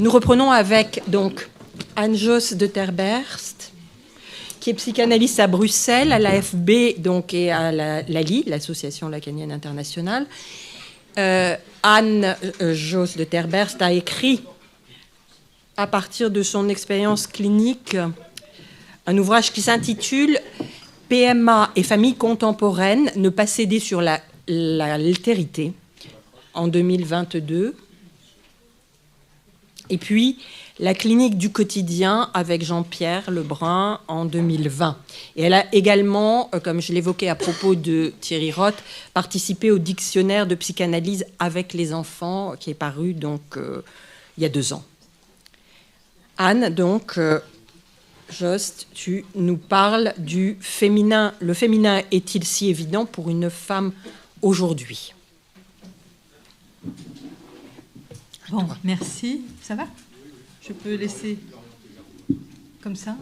Nous reprenons avec donc Anne-Josse de Terberst, qui est psychanalyste à Bruxelles, à l'AFB donc, et à l'ALI, l'Association lacanienne internationale. Anne-Josse de Terberst a écrit, à partir de son expérience clinique, un ouvrage qui s'intitule « PMA et famille contemporaine, ne pas céder sur l'altérité » en 2022. Et puis, la clinique du quotidien avec Jean-Pierre Lebrun en 2020. Et elle a également, comme je l'évoquais à propos de Thierry Roth, participé au dictionnaire de psychanalyse avec les enfants qui est paru donc il y a 2 ans. Anne, donc, Jost, tu nous parles du féminin. Le féminin est-il si évident pour une femme aujourd'hui ? Bon, merci. Ça va ? Je peux laisser comme ça ?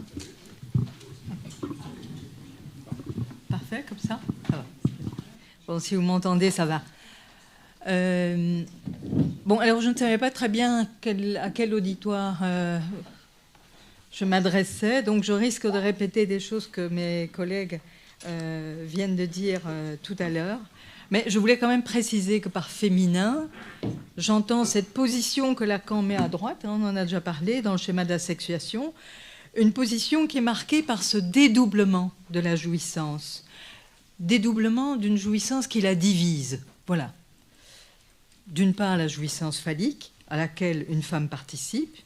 Parfait, comme ça ? Ça va. Bon, si vous m'entendez, ça va. Bon, alors je ne savais pas très bien à quel auditoire je m'adressais, donc je risque de répéter des choses que mes collègues viennent de dire tout à l'heure. Mais je voulais quand même préciser que par féminin, j'entends cette position que Lacan met à droite, hein, on en a déjà parlé dans le schéma de la sexuation, une position qui est marquée par ce dédoublement de la jouissance. Dédoublement d'une jouissance qui la divise. Voilà. D'une part, la jouissance phallique, à laquelle une femme participe,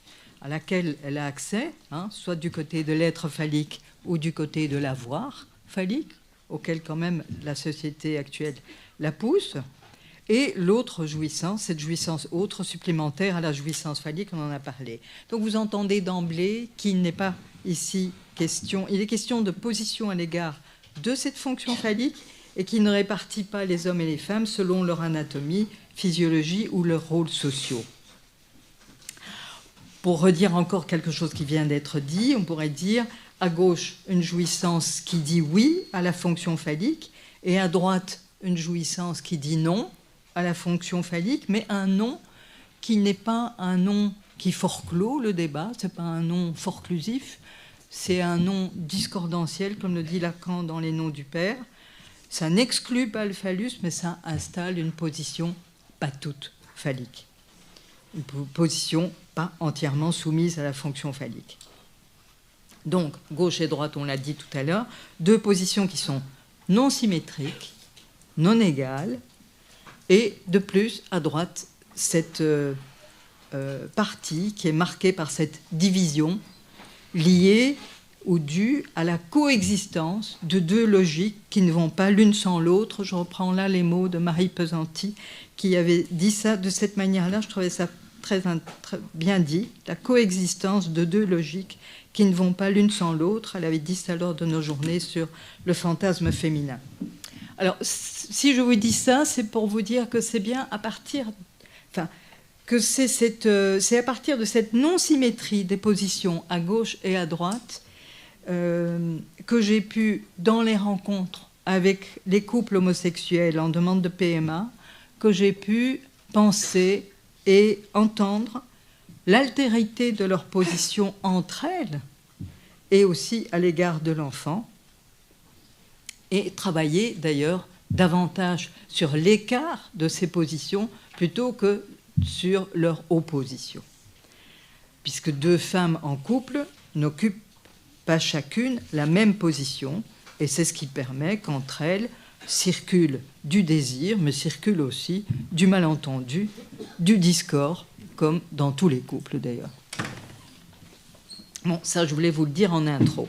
à laquelle elle a accès, hein, soit du côté de l'être phallique ou du côté de l'avoir phallique, auquel quand même la société actuelle la pousse, et l'autre jouissance, cette jouissance autre supplémentaire à la jouissance phallique, on en a parlé. Donc vous entendez d'emblée qu'il n'est pas ici question, il est question de position à l'égard de cette fonction phallique et qui ne répartit pas les hommes et les femmes selon leur anatomie, physiologie ou leurs rôles sociaux. Pour redire encore quelque chose qui vient d'être dit, on pourrait dire à gauche une jouissance qui dit oui à la fonction phallique et à droite une jouissance qui dit non à la fonction phallique, mais un non qui n'est pas un non qui forclôt le débat, ce n'est pas un non forclusif, c'est un non discordantiel, comme le dit Lacan dans Les noms du père. Ça n'exclut pas le phallus, mais ça installe une position pas toute phallique. Une position pas entièrement soumise à la fonction phallique. Donc, gauche et droite, on l'a dit tout à l'heure, 2 positions qui sont non symétriques, non égales, et de plus, à droite, cette partie qui est marquée par cette division liée ou due à la coexistence de 2 logiques qui ne vont pas l'une sans l'autre. Je reprends là les mots de Marie Pesanti qui avait dit ça de cette manière-là. Je trouvais ça très bien dit, la coexistence de 2 logiques qui ne vont pas l'une sans l'autre. Elle avait dit ça lors de nos journées sur le fantasme féminin. Alors, si je vous dis ça, c'est pour vous dire que c'est bien à partir... Enfin, que c'est à partir de cette non-symétrie des positions à gauche et à droite que j'ai pu, dans les rencontres avec les couples homosexuels en demande de PMA, que j'ai pu penser et entendre l'altérité de leur position entre elles et aussi à l'égard de l'enfant, et travailler d'ailleurs davantage sur l'écart de ces positions plutôt que sur leur opposition. Puisque 2 femmes en couple n'occupent pas chacune la même position, et c'est ce qui permet qu'entre elles circule du désir, mais circule aussi du malentendu, du discord, comme dans tous les couples d'ailleurs. Bon, ça je voulais vous le dire en intro.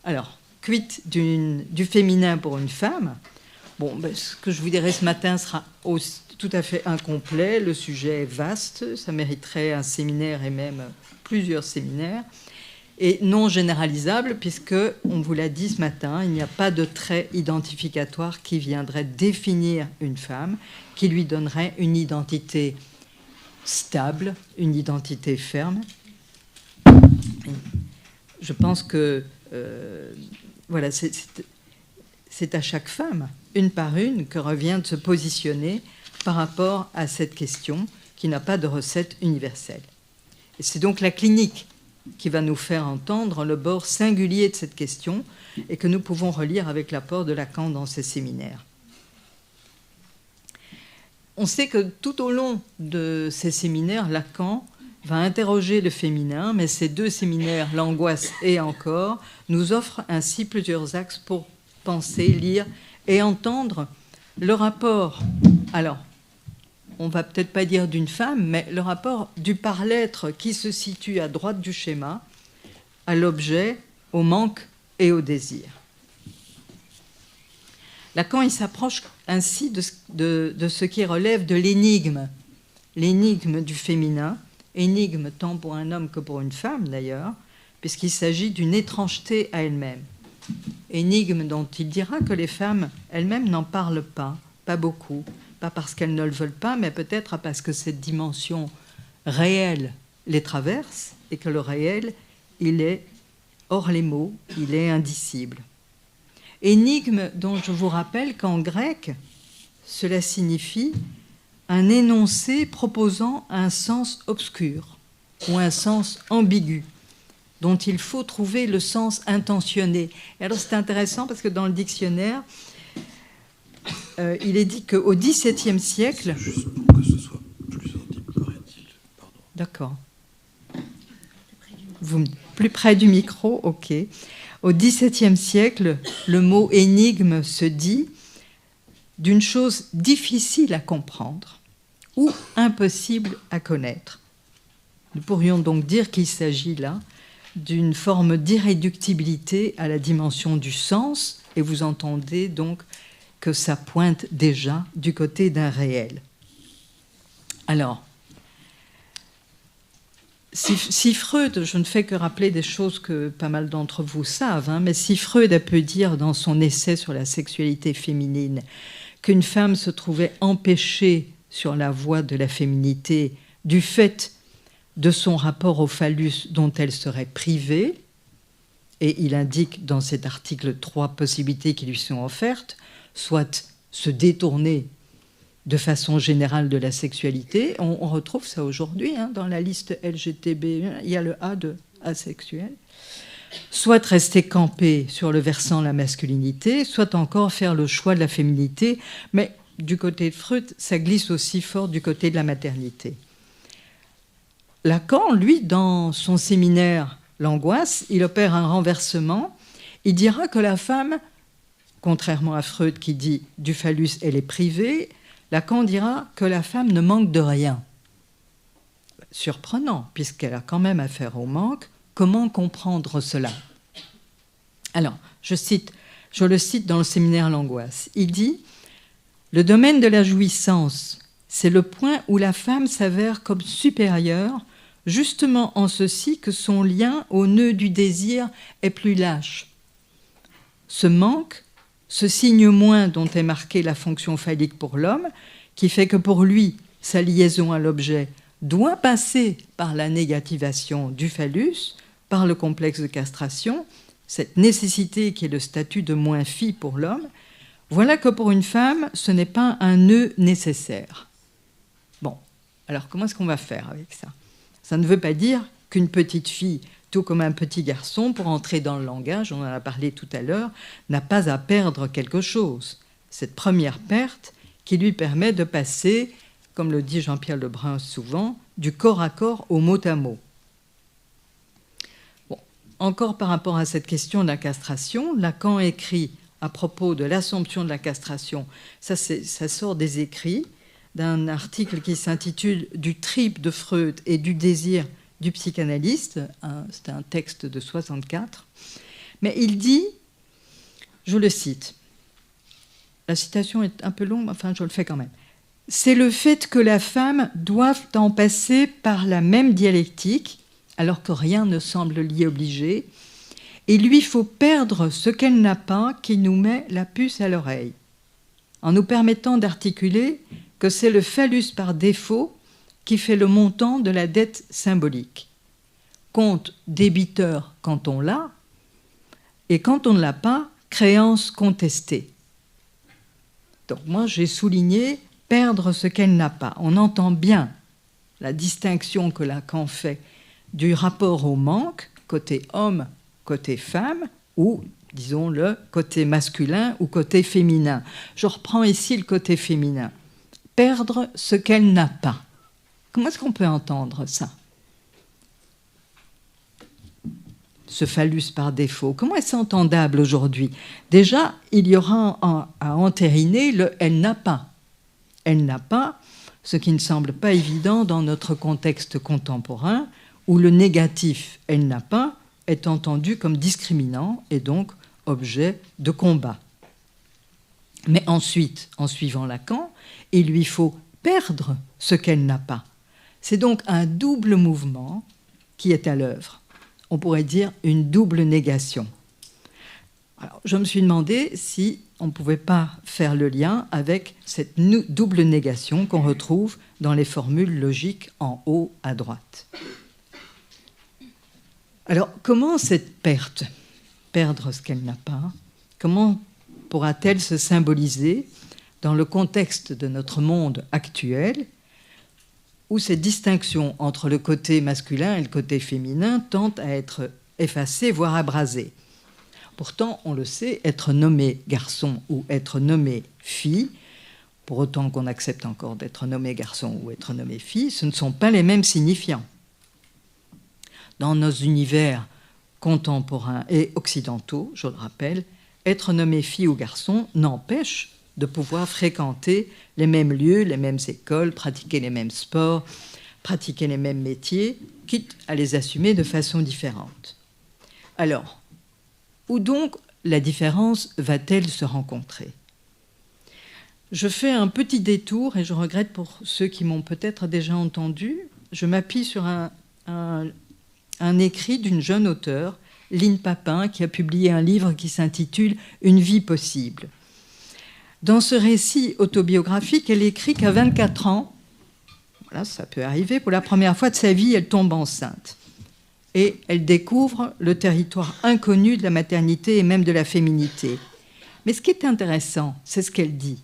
Alors, quid du féminin pour une femme ? Bon, ben, ce que je vous dirai ce matin sera tout à fait incomplet. Le sujet est vaste, ça mériterait un séminaire et même plusieurs séminaires. Et non généralisable, puisque, on vous l'a dit ce matin, il n'y a pas de trait identificatoire qui viendrait définir une femme, qui lui donnerait une identité stable, une identité ferme. Je pense que voilà, c'est à chaque femme, une par une, que revient de se positionner par rapport à cette question qui n'a pas de recette universelle. Et c'est donc la clinique qui va nous faire entendre le bord singulier de cette question et que nous pouvons relire avec l'apport de Lacan dans ses séminaires. On sait que tout au long de ces séminaires, Lacan va interroger le féminin, mais ces deux séminaires, L'angoisse et Encore, nous offrent ainsi plusieurs axes pour penser, lire et entendre le rapport. Alors, on va peut-être pas dire d'une femme, mais le rapport du par-l'être qui se situe à droite du schéma, à l'objet, au manque et au désir. Lacan, il s'approche ainsi de ce qui relève de l'énigme du féminin, énigme tant pour un homme que pour une femme d'ailleurs, puisqu'il s'agit d'une étrangeté à elle-même. Énigme dont il dira que les femmes elles-mêmes n'en parlent pas beaucoup, pas parce qu'elles ne le veulent pas, mais peut-être parce que cette dimension réelle les traverse et que le réel, il est hors les mots, il est indicible. Énigme dont je vous rappelle qu'en grec, cela signifie un énoncé proposant un sens obscur ou un sens ambigu, dont il faut trouver le sens intentionné. Et alors c'est intéressant parce que dans le dictionnaire, il est dit qu'au XVIIe siècle... C'est juste pour que ce soit plus audible, paraît-il. Pardon. D'accord. Plus près du micro, ok. Au XVIIe siècle, le mot énigme se dit d'une chose difficile à comprendre ou impossible à connaître. Nous pourrions donc dire qu'il s'agit là d'une forme d'irréductibilité à la dimension du sens, et vous entendez donc que ça pointe déjà du côté d'un réel. Alors, si Freud, je ne fais que rappeler des choses que pas mal d'entre vous savent, mais si Freud a pu dire dans son essai sur la sexualité féminine qu'une femme se trouvait empêchée sur la voie de la féminité du fait de son rapport au phallus dont elle serait privée, et il indique dans cet article 3 possibilités qui lui sont offertes, soit se détourner de façon générale de la sexualité. On retrouve ça aujourd'hui dans la liste LGTB, il y a le A de asexuel. Soit rester campé sur le versant de la masculinité, soit encore faire le choix de la féminité, mais du côté de Freud, ça glisse aussi fort du côté de la maternité. Lacan, lui, dans son séminaire L'angoisse, il opère un renversement. Il dira que la femme, contrairement à Freud qui dit du phallus, elle est privée, Lacan dira que la femme ne manque de rien. Surprenant, puisqu'elle a quand même affaire au manque. Comment comprendre cela? Alors, je le cite dans le séminaire L'angoisse. Il dit « Le domaine de la jouissance, c'est le point où la femme s'avère comme supérieure, justement en ceci que son lien au nœud du désir est plus lâche. Ce manque, ce signe moins dont est marquée la fonction phallique pour l'homme, qui fait que pour lui, sa liaison à l'objet doit passer par la négativation du phallus, par le complexe de castration, cette nécessité qui est le statut de moins fille pour l'homme, voilà que pour une femme, ce n'est pas un nœud nécessaire. Bon, alors comment est-ce qu'on va faire avec ça? Ça ne veut pas dire qu'une petite fille, tout comme un petit garçon, pour entrer dans le langage, on en a parlé tout à l'heure, n'a pas à perdre quelque chose. Cette première perte qui lui permet de passer, comme le dit Jean-Pierre Lebrun souvent, du corps à corps au mot à mot. Bon, encore par rapport à cette question de la castration, Lacan écrit à propos de l'assomption de la castration, ça sort des écrits, d'un article qui s'intitule « Du trip de Freud et du désir du psychanalyste », c'est un texte de 64, mais il dit, je le cite, la citation est un peu longue, enfin je le fais quand même, « C'est le fait que la femme doive en passer par la même dialectique, alors que rien ne semble l'y obliger, et lui faut perdre ce qu'elle n'a pas qui nous met la puce à l'oreille, en nous permettant d'articuler que c'est le phallus par défaut qui fait le montant de la dette symbolique. Compte débiteur quand on l'a, et quand on ne l'a pas, créance contestée. Donc moi, j'ai souligné perdre ce qu'elle n'a pas. On entend bien la distinction que Lacan fait du rapport au manque, côté homme, côté femme, ou, disons, le côté masculin ou côté féminin. Je reprends ici le côté féminin. Perdre ce qu'elle n'a pas. Comment est-ce qu'on peut entendre ça? Ce phallus par défaut. Comment est-ce entendable aujourd'hui? Déjà, il y aura à entériner le « elle n'a pas ». Elle n'a pas, ce qui ne semble pas évident dans notre contexte contemporain, où le négatif « elle n'a pas » est entendu comme discriminant et donc objet de combat. Mais ensuite, en suivant Lacan, il lui faut perdre ce qu'elle n'a pas. C'est donc un double mouvement qui est à l'œuvre. On pourrait dire une double négation. Alors, je me suis demandé si on ne pouvait pas faire le lien avec cette double négation qu'on retrouve dans les formules logiques en haut à droite. Alors, comment cette perte, perdre ce qu'elle n'a pas, comment pourra-t-elle se symboliser dans le contexte de notre monde actuel, où cette distinction entre le côté masculin et le côté féminin tente à être effacée, voire abrasée. Pourtant, on le sait, être nommé garçon ou être nommé fille, pour autant qu'on accepte encore d'être nommé garçon ou être nommé fille, ce ne sont pas les mêmes signifiants. Dans nos univers contemporains et occidentaux, je le rappelle, être nommé fille ou garçon n'empêche de pouvoir fréquenter les mêmes lieux, les mêmes écoles, pratiquer les mêmes sports, pratiquer les mêmes métiers, quitte à les assumer de façon différente. Alors, où donc la différence va-t-elle se rencontrer? Je fais un petit détour, et je regrette pour ceux qui m'ont peut-être déjà entendu, je m'appuie sur un écrit d'une jeune auteure, Lynne Papin, qui a publié un livre qui s'intitule « Une vie possible ». Dans ce récit autobiographique, elle écrit qu'à 24 ans, voilà, ça peut arriver, pour la première fois de sa vie, elle tombe enceinte. Et elle découvre le territoire inconnu de la maternité et même de la féminité. Mais ce qui est intéressant, c'est ce qu'elle dit.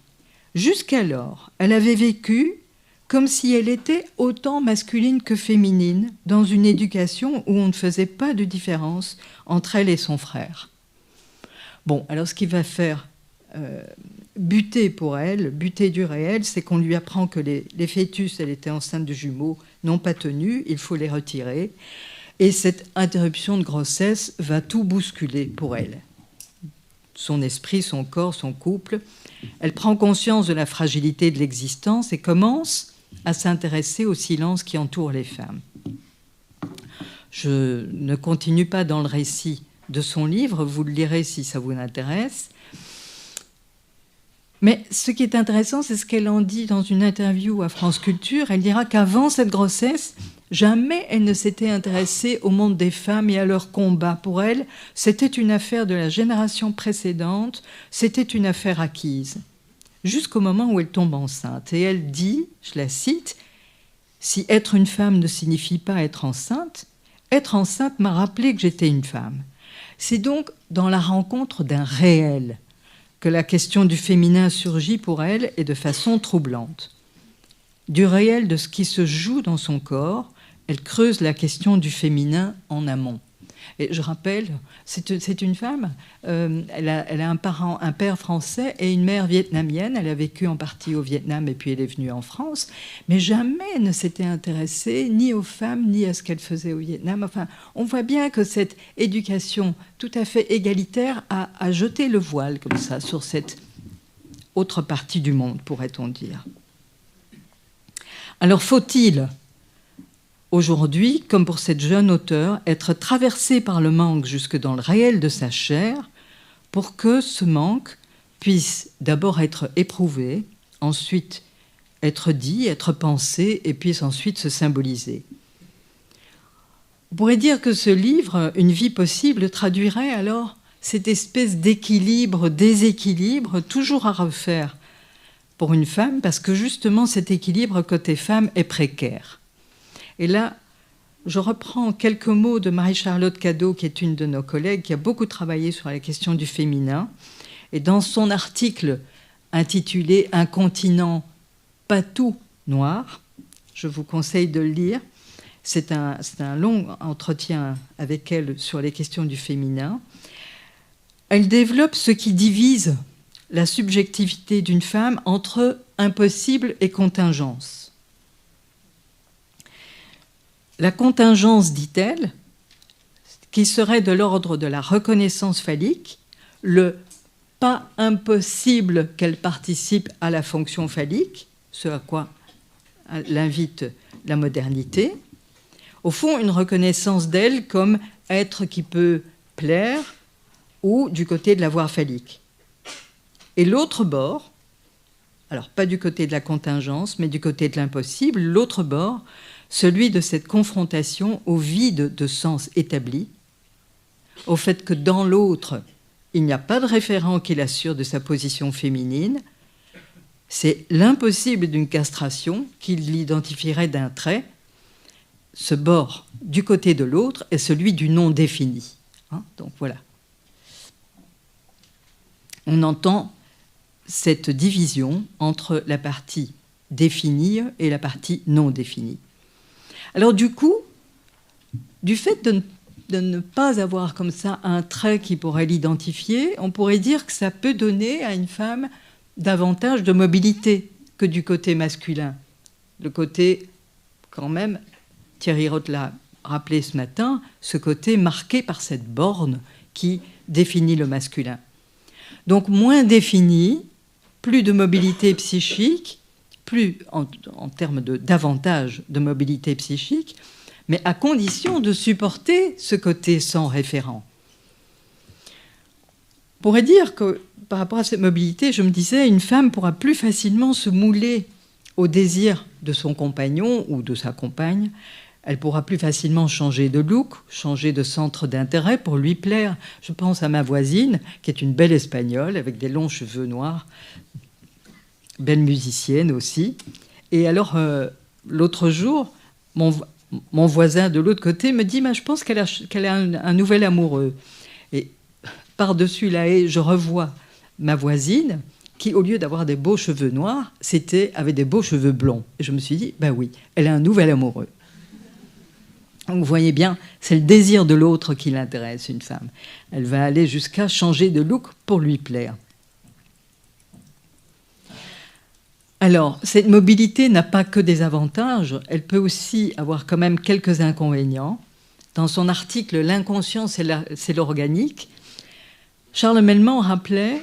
Jusqu'alors, elle avait vécu comme si elle était autant masculine que féminine, dans une éducation où on ne faisait pas de différence entre elle et son frère. Bon, alors ce qui va faire buter pour elle, buter du réel, c'est qu'on lui apprend que les fœtus, elle était enceinte de jumeaux, n'ont pas tenu, il faut les retirer. Et cette interruption de grossesse va tout bousculer pour elle. Son esprit, son corps, son couple. Elle prend conscience de la fragilité de l'existence et commence à s'intéresser au silence qui entoure les femmes. Je ne continue pas dans le récit de son livre, vous le lirez si ça vous intéresse. Mais ce qui est intéressant, c'est ce qu'elle en dit dans une interview à France Culture. Elle dira qu'avant cette grossesse, jamais elle ne s'était intéressée au monde des femmes et à leur combat. Pour elle, c'était une affaire de la génération précédente, c'était une affaire acquise. Jusqu'au moment où elle tombe enceinte. Et elle dit, je la cite, « Si être une femme ne signifie pas être enceinte m'a rappelé que j'étais une femme. » C'est donc dans la rencontre d'un réel que la question du féminin surgit pour elle et de façon troublante. Du réel de ce qui se joue dans son corps, elle creuse la question du féminin en amont. Et je rappelle, c'est une femme, elle a un père français et une mère vietnamienne. Elle a vécu en partie au Vietnam et puis elle est venue en France. Mais jamais elle ne s'était intéressée ni aux femmes ni à ce qu'elle faisait au Vietnam. Enfin, on voit bien que cette éducation tout à fait égalitaire a jeté le voile comme ça sur cette autre partie du monde, pourrait-on dire. Alors faut-il aujourd'hui, comme pour cette jeune auteure, être traversée par le manque jusque dans le réel de sa chair pour que ce manque puisse d'abord être éprouvé, ensuite être dit, être pensé et puisse ensuite se symboliser. On pourrait dire que ce livre, Une vie possible, traduirait alors cette espèce d'équilibre, déséquilibre, toujours à refaire pour une femme, parce que justement cet équilibre côté femme est précaire. Et là, je reprends quelques mots de Marie-Charlotte Cadot, qui est une de nos collègues, qui a beaucoup travaillé sur la question du féminin. Et dans son article intitulé « Un continent pas tout noir », je vous conseille de le lire, c'est un long entretien avec elle sur les questions du féminin. Elle développe ce qui divise la subjectivité d'une femme entre impossible et contingence. La contingence, dit-elle, qui serait de l'ordre de la reconnaissance phallique, le pas impossible qu'elle participe à la fonction phallique, ce à quoi l'invite la modernité. Au fond, une reconnaissance d'elle comme être qui peut plaire ou du côté de la voie phallique. Et l'autre bord, alors pas du côté de la contingence, mais du côté de l'impossible, l'autre bord, celui de cette confrontation au vide de sens établi, au fait que dans l'autre, il n'y a pas de référent qui l'assure de sa position féminine, c'est l'impossible d'une castration qui l'identifierait d'un trait. Ce bord du côté de l'autre est celui du non défini. Donc voilà. On entend cette division entre la partie définie et la partie non définie. Alors du coup, du fait de ne pas avoir comme ça un trait qui pourrait l'identifier, on pourrait dire que ça peut donner à une femme davantage de mobilité que du côté masculin. Le côté, quand même, Thierry Roth l'a rappelé ce matin, ce côté marqué par cette borne qui définit le masculin. Donc moins défini, plus de mobilité psychique, plus en termes de davantage de mobilité psychique, mais à condition de supporter ce côté sans référent. On pourrait dire que par rapport à cette mobilité, je me disais, une femme pourra plus facilement se mouler au désir de son compagnon ou de sa compagne. Elle pourra plus facilement changer de look, changer de centre d'intérêt pour lui plaire. Je pense à ma voisine, qui est une belle Espagnole, avec des longs cheveux noirs, belle musicienne aussi. Et alors, l'autre jour, mon voisin de l'autre côté me dit « Je pense qu'elle a un nouvel amoureux ». Et par-dessus la haie, je revois ma voisine qui, au lieu d'avoir des beaux cheveux noirs, avait des beaux cheveux blonds. Et je me suis dit « oui, elle a un nouvel amoureux ». Donc vous voyez bien, c'est le désir de l'autre qui l'intéresse, une femme. Elle va aller jusqu'à changer de look pour lui plaire. Alors, cette mobilité n'a pas que des avantages, elle peut aussi avoir quand même quelques inconvénients. Dans son article « L'inconscient, c'est l'organique », Charles Melman rappelait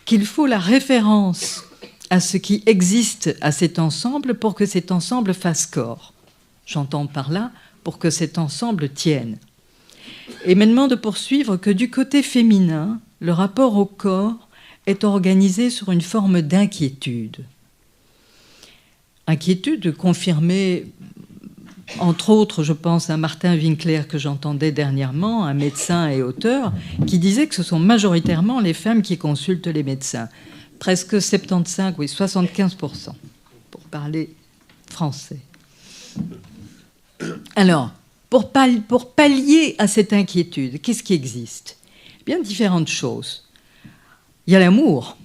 qu'il faut la référence à ce qui existe à cet ensemble pour que cet ensemble fasse corps. J'entends par là pour que cet ensemble tienne. Et Melman de poursuivre que du côté féminin, le rapport au corps est organisé sur une forme d'inquiétude. Inquiétude confirmée, entre autres, je pense à Martin Winkler que j'entendais dernièrement, un médecin et auteur, qui disait que ce sont majoritairement les femmes qui consultent les médecins. Presque 75, oui, 75%, pour parler français. Alors, pour pallier à cette inquiétude, qu'est-ce qui existe ? Bien différentes choses. Il y a l'amour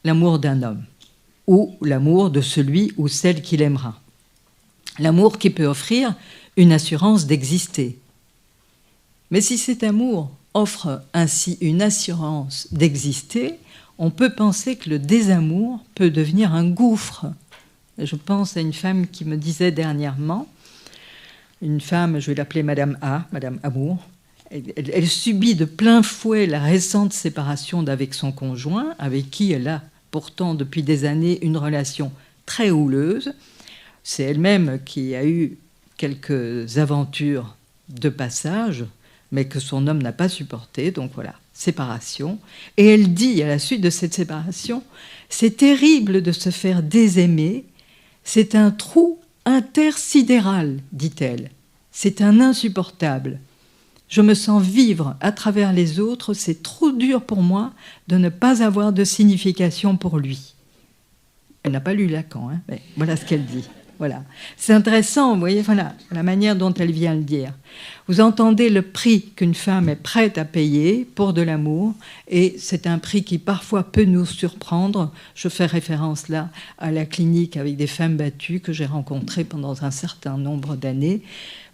d'un homme, ou l'amour de celui ou celle qu'il aimera. L'amour qui peut offrir une assurance d'exister. Mais si cet amour offre ainsi une assurance d'exister, on peut penser que le désamour peut devenir un gouffre. Je pense à une femme qui me disait dernièrement, une femme, je vais l'appeler Madame A, Madame Amour, elle subit de plein fouet la récente séparation d'avec son conjoint, avec qui elle a pourtant depuis des années une relation très houleuse. C'est elle-même qui a eu quelques aventures de passage, mais que son homme n'a pas supporté, donc voilà, séparation. Et elle dit, à la suite de cette séparation, « C'est terrible de se faire désaimer, c'est un trou intersidéral, dit-elle. C'est un insupportable. Je me sens vivre à travers les autres, c'est trop dur pour moi de ne pas avoir de signification pour lui. » Elle n'a pas lu Lacan, hein, mais voilà ce qu'elle dit. Voilà. C'est intéressant, vous voyez, voilà, la manière dont elle vient le dire. Vous entendez le prix qu'une femme est prête à payer pour de l'amour, et c'est un prix qui parfois peut nous surprendre. Je fais référence là à la clinique avec des femmes battues que j'ai rencontrées pendant un certain nombre d'années,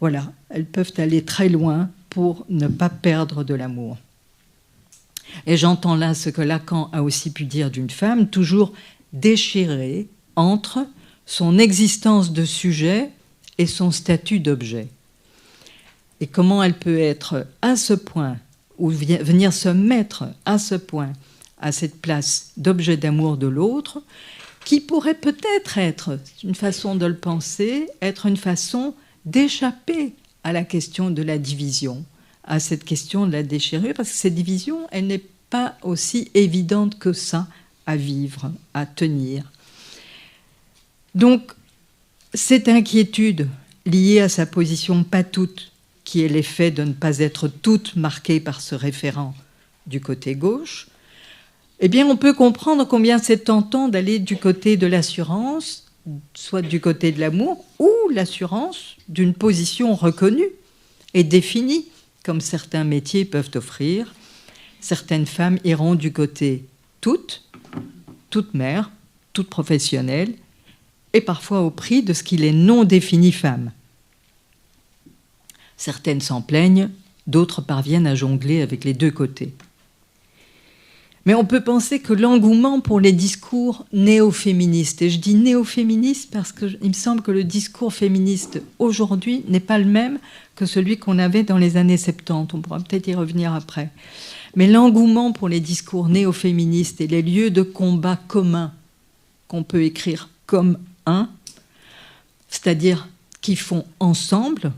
Voilà, elles peuvent aller très loin pour ne pas perdre de l'amour. Et j'entends là ce que Lacan a aussi pu dire d'une femme, toujours déchirée entre son existence de sujet et son statut d'objet. Et comment elle peut être à ce point, ou venir se mettre à ce point, à cette place d'objet d'amour de l'autre, qui pourrait peut-être être, une façon de le penser, être une façon d'échapper à la question de la division, à cette question de la déchirure, parce que cette division, elle n'est pas aussi évidente que ça à vivre, à tenir. Donc, cette inquiétude liée à sa position pas toute, qui est l'effet de ne pas être toute marquée par ce référent du côté gauche, eh bien, on peut comprendre combien c'est tentant d'aller du côté de l'assurance, soit du côté de l'amour, ou l'assurance d'une position reconnue et définie, comme certains métiers peuvent offrir. Certaines femmes iront du côté toute mère, toute professionnelle, et parfois au prix de ce qu'il est non défini femme. Certaines s'en plaignent, d'autres parviennent à jongler avec les deux côtés. Mais on peut penser que l'engouement pour les discours néo-féministes, et je dis néo-féministes parce qu'il me semble que le discours féministe aujourd'hui n'est pas le même que celui qu'on avait dans les années 70, on pourra peut-être y revenir après. Mais l'engouement pour les discours néo-féministes et les lieux de combat communs qu'on peut écrire comme un, c'est-à-dire qui font ensemble,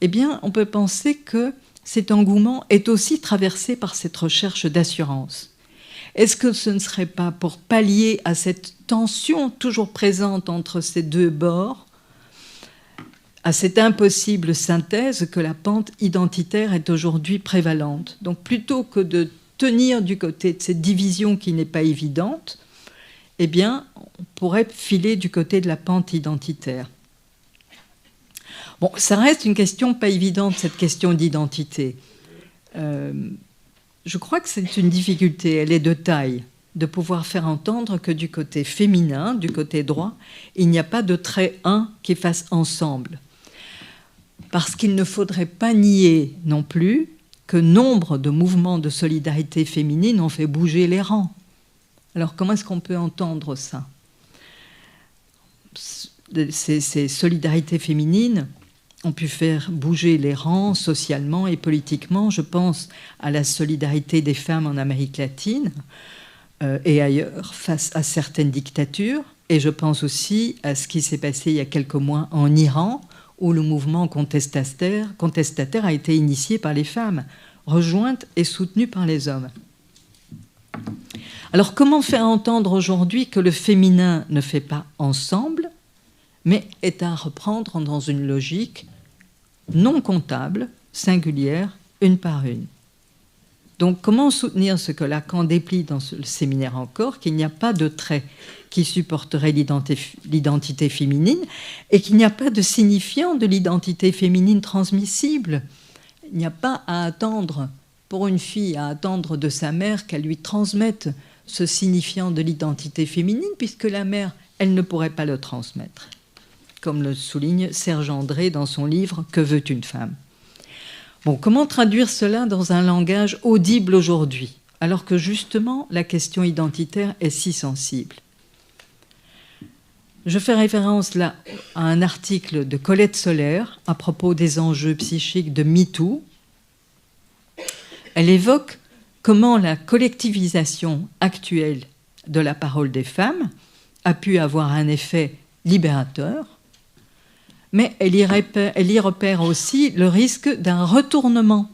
eh bien, on peut penser que cet engouement est aussi traversé par cette recherche d'assurance. Est-ce que ce ne serait pas pour pallier à cette tension toujours présente entre ces deux bords, à cette impossible synthèse que la pente identitaire est aujourd'hui prévalente? Donc plutôt que de tenir du côté de cette division qui n'est pas évidente, eh bien, on pourrait filer du côté de la pente identitaire. Bon, ça reste une question pas évidente, cette question d'identité. Je crois que c'est une difficulté, elle est de taille, de pouvoir faire entendre que du côté féminin, du côté droit, il n'y a pas de trait un qui fasse ensemble. Parce qu'il ne faudrait pas nier non plus que nombre de mouvements de solidarité féminine ont fait bouger les rangs. Alors comment est-ce qu'on peut entendre ça? Ces solidarités féminines ont pu faire bouger les rangs socialement et politiquement. Je pense à la solidarité des femmes en Amérique latine et ailleurs face à certaines dictatures. Et je pense aussi à ce qui s'est passé il y a quelques mois en Iran, où le mouvement contestataire a été initié par les femmes, rejointe et soutenu par les hommes. Alors comment faire entendre aujourd'hui que le féminin ne fait pas ensemble, mais est à reprendre dans une logique non comptable, singulière, une par une? Donc comment soutenir ce que Lacan déplie dans le séminaire encore, qu'il n'y a pas de trait qui supporterait l'identité féminine et qu'il n'y a pas de signifiant de l'identité féminine transmissible. Il n'y a pas à attendre, pour une fille, à attendre de sa mère qu'elle lui transmette ce signifiant de l'identité féminine, puisque la mère, elle ne pourrait pas le transmettre, comme le souligne Serge André dans son livre « Que veut une femme ?» Bon, comment traduire cela dans un langage audible aujourd'hui, alors que justement la question identitaire est si sensible? Je fais référence là à un article de Colette Solaire à propos des enjeux psychiques de MeToo. Elle évoque comment la collectivisation actuelle de la parole des femmes a pu avoir un effet libérateur, mais elle y repère aussi le risque d'un retournement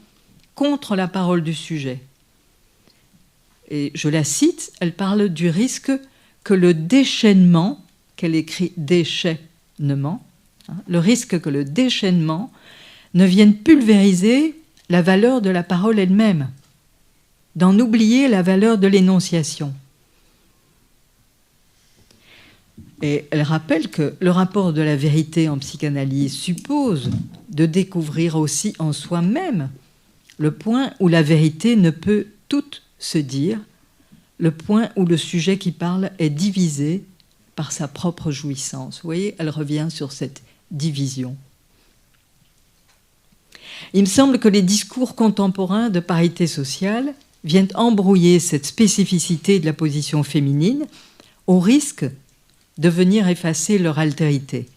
contre la parole du sujet. Et je la cite, elle parle du risque que le déchaînement, qu'elle écrit déchaînement, le risque que le déchaînement ne vienne pulvériser la valeur de la parole elle-même, d'en oublier la valeur de l'énonciation. Et elle rappelle que le rapport de la vérité en psychanalyse suppose de découvrir aussi en soi-même le point où la vérité ne peut toute se dire, le point où le sujet qui parle est divisé par sa propre jouissance. Vous voyez, elle revient sur cette division. Il me semble que les discours contemporains de parité sociale viennent embrouiller cette spécificité de la position féminine au risque de venir effacer leur altérité.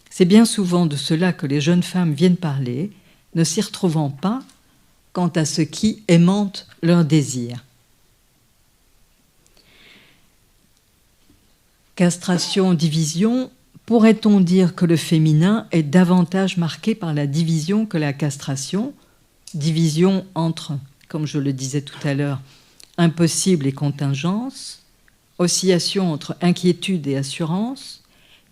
C'est bien souvent de cela que les jeunes femmes viennent parler, ne s'y retrouvant pas quant à ce qui aimante leur désir. Castration, division, pourrait-on dire que le féminin est davantage marqué par la division que la castration? Division entre, comme je le disais tout à l'heure, impossible et contingence, oscillation entre inquiétude et assurance,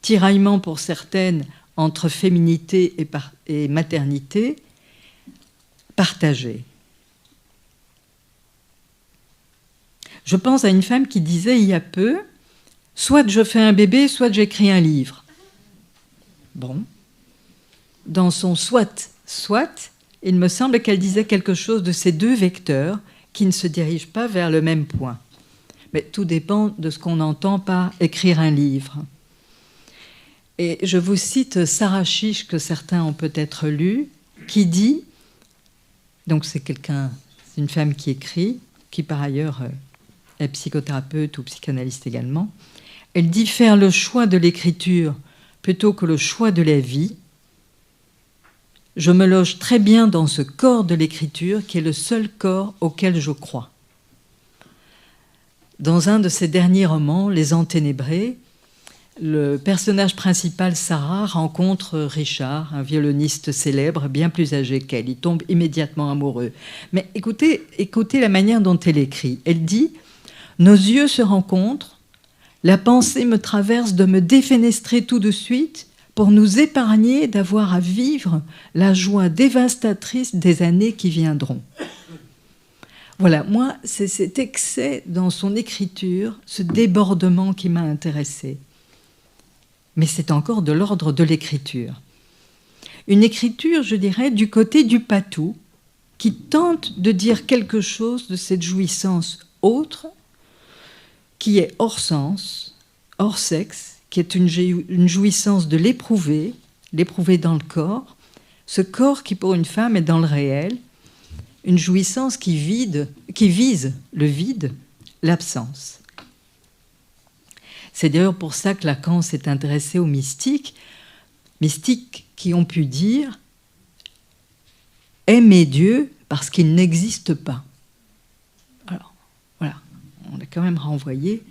tiraillement pour certaines entre féminité et maternité, partagée. Je pense à une femme qui disait il y a peu « Soit je fais un bébé, soit j'écris un livre. » Bon. Dans son « soit », il me semble qu'elle disait quelque chose de ces deux vecteurs qui ne se dirigent pas vers le même point. Mais tout dépend de ce qu'on entend par écrire un livre. Et je vous cite Sarah Chiche, que certains ont peut-être lu, qui dit, donc c'est une femme qui écrit, qui par ailleurs est psychothérapeute ou psychanalyste également, elle dit faire le choix de l'écriture plutôt que le choix de la vie. Je me loge très bien dans ce corps de l'écriture qui est le seul corps auquel je crois. Dans un de ses derniers romans, Les Enténébrés, le personnage principal, Sarah, rencontre Richard, un violoniste célèbre, bien plus âgé qu'elle. Il tombe immédiatement amoureux. Mais écoutez la manière dont elle écrit. Elle dit « Nos yeux se rencontrent, la pensée me traverse de me défenestrer tout de suite pour nous épargner d'avoir à vivre la joie dévastatrice des années qui viendront. » Voilà, moi, c'est cet excès dans son écriture, ce débordement qui m'a intéressée. Mais c'est encore de l'ordre de l'écriture. Une écriture, je dirais, du côté du patou, qui tente de dire quelque chose de cette jouissance autre, qui est hors sens, hors sexe, qui est une jouissance de l'éprouver dans le corps, ce corps qui pour une femme est dans le réel, une jouissance qui vise le vide, l'absence. C'est d'ailleurs pour ça que Lacan s'est intéressé aux mystiques qui ont pu dire « aimer Dieu parce qu'il n'existe pas ». Alors, voilà, on est quand même renvoyé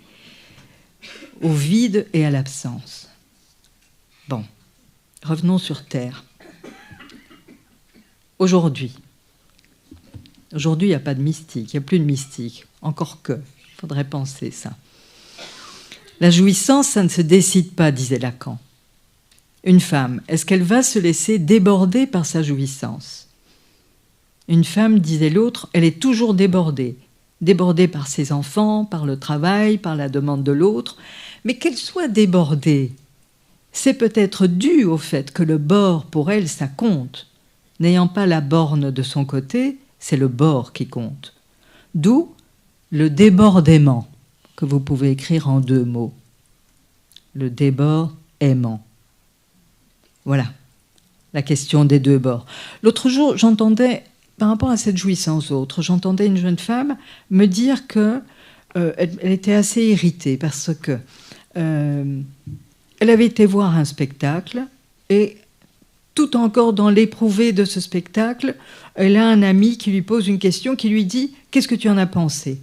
au vide et à l'absence. Bon, revenons sur Terre. Aujourd'hui, il n'y a pas de mystique, il n'y a plus de mystique, encore que, il faudrait penser ça. La jouissance, ça ne se décide pas, disait Lacan. Une femme, est-ce qu'elle va se laisser déborder par sa jouissance? Une femme, disait l'autre, elle est toujours débordée par ses enfants, par le travail, par la demande de l'autre. Mais qu'elle soit débordée, c'est peut-être dû au fait que le bord, pour elle, ça compte. N'ayant pas la borne de son côté, c'est le bord qui compte. D'où le débordement, que vous pouvez écrire en 2 mots. Le débord-aimant. Voilà, la question des 2 bords. L'autre jour, j'entendais, par rapport à cette jouissance autre, j'entendais une jeune femme me dire qu'elle était assez irritée parce que elle avait été voir un spectacle et tout encore dans l'éprouvé de ce spectacle, elle a un ami qui lui pose une question, qui lui dit « Qu'est-ce que tu en as pensé ?»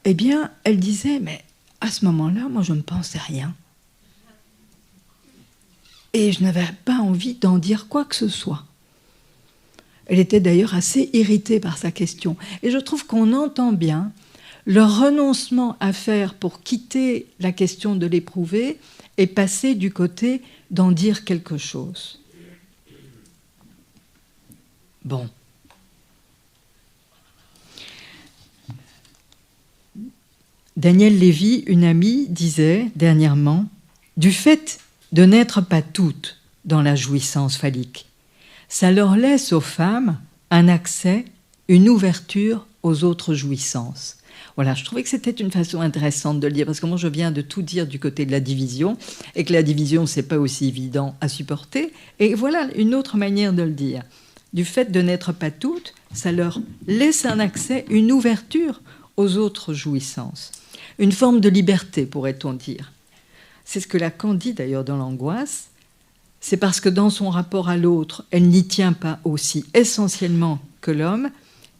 Eh bien, elle disait « Mais à ce moment-là, moi, je ne pensais rien. Et je n'avais pas envie d'en dire quoi que ce soit. » Elle était d'ailleurs assez irritée par sa question. Et je trouve qu'on entend bien le renoncement à faire pour quitter la question de l'éprouvé et passer du côté d'en dire quelque chose. Bon. Danielle Lévy, une amie, disait dernièrement « Du fait de n'être pas toutes dans la jouissance phallique, ça leur laisse aux femmes un accès, une ouverture aux autres jouissances. Voilà, je trouvais que c'était une façon intéressante de le dire, parce que moi je viens de tout dire du côté de la division, et que la division, c'est pas aussi évident à supporter. Et voilà une autre manière de le dire. Du fait de n'être pas toutes, ça leur laisse un accès, une ouverture aux autres jouissances. Une forme de liberté, pourrait-on dire. C'est ce que Lacan dit d'ailleurs dans l'angoisse. C'est parce que dans son rapport à l'autre, elle n'y tient pas aussi essentiellement que l'homme,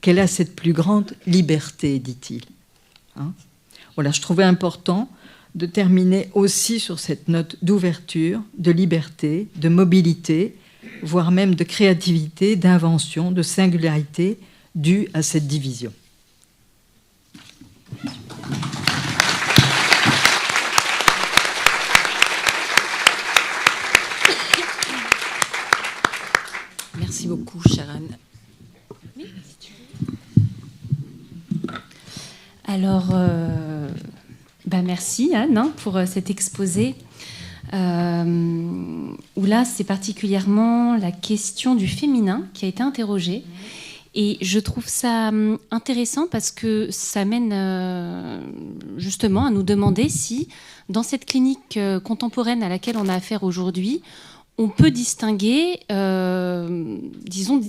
qu'elle a cette plus grande liberté, dit-il. Hein ? Voilà, je trouvais important de terminer aussi sur cette note d'ouverture, de liberté, de mobilité, voire même de créativité, d'invention, de singularité due à cette division. Merci beaucoup, Sharon. Oui, si tu veux. Alors, merci Anne pour cet exposé. Où là, c'est particulièrement la question du féminin qui a été interrogée. Et je trouve ça intéressant parce que ça mène justement à nous demander si, dans cette clinique contemporaine à laquelle on a affaire aujourd'hui, on peut distinguer, disons,